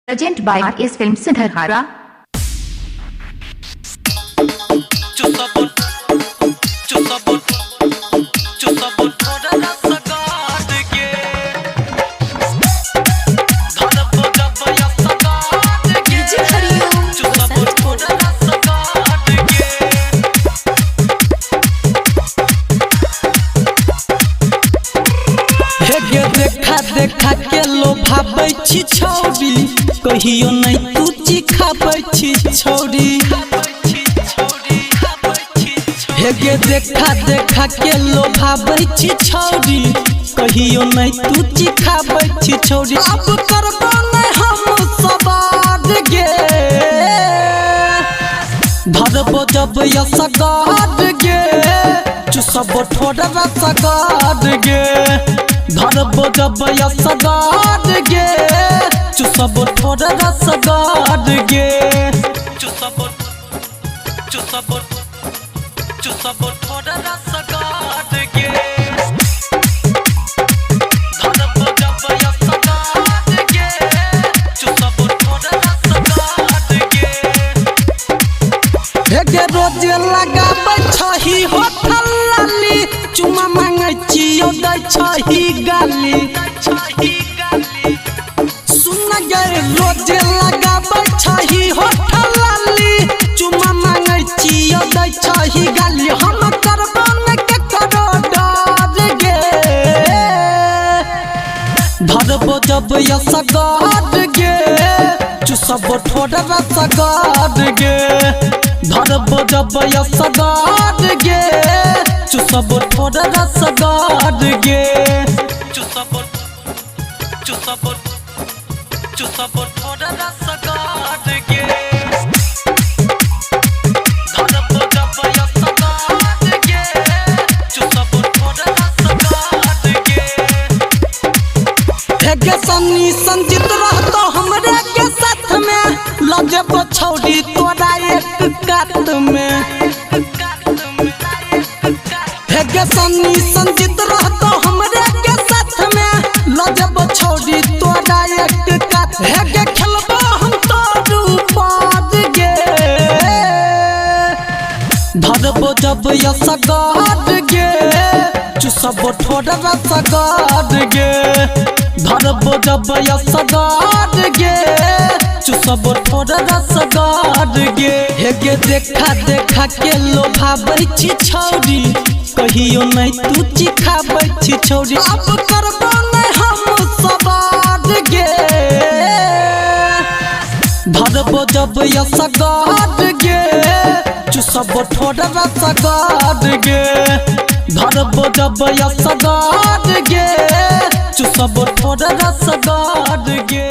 Present by RS Films Dhara. देखा के लोभाबै छी छौरी कहियो नहीं तू चिखाबै छी छौरी हेगे देखा के लोभाबै छी छौरी कहियो नहीं तू चिखाबै छी छौरी अब करबो नहीं हम सवार गे धरबो जब यसगाद गे चुसबो ठोडरा सगाद गे धरबो जब यसगाद गे चुसबो ठोडरा सगाद गे चुसबो ठोडरा सगाद गे धरबो जब यसगाद गे चुसबो ठोडरा सगाद गे हेगे रोज लगाबै छही होठल लाली चुमा मांगै छियो दै छही गाली सुन गे रोज लगाबै छही होठल लाली चुमा मांगै छियो दै छही गाली हम करबो न के करो डर गे धरबो जब यसगाद गे चुसबो ठोडरा सगाद गे धरबो जब यसगाद गे चुसबो ठोडरा सगाद गे चुसबो ठोडरा सगाद गे धरबो जब यसगाद गे चुसबो ठोडरा सगाद गे हेगे सन्नी संजित रहतो हमरे के साथ में लजबो छौरी तोरा एक कात में हेगे सन्नी संजित रहतो हमरे के साथ में लजबो छौरी तोरा एक कात हेगे खेलबो हम तोरू पाद गे धरबो जब यसगाद गे चुसबो ठोडरा सगाद गे धरबो जब यसगाद गे चुसबो ठोडरा सगाद गे हेगे देखा के लोभाबै छी छौरी कहियो नहीं तू चिखाबै छी छौरी अब करबो नहीं हम सवार गे धरबो जब यसगाद गे चुसबो ठोडरा सगाद गे धरबो जब यसगाद गे चुसबो ठोडरा सगाद गे।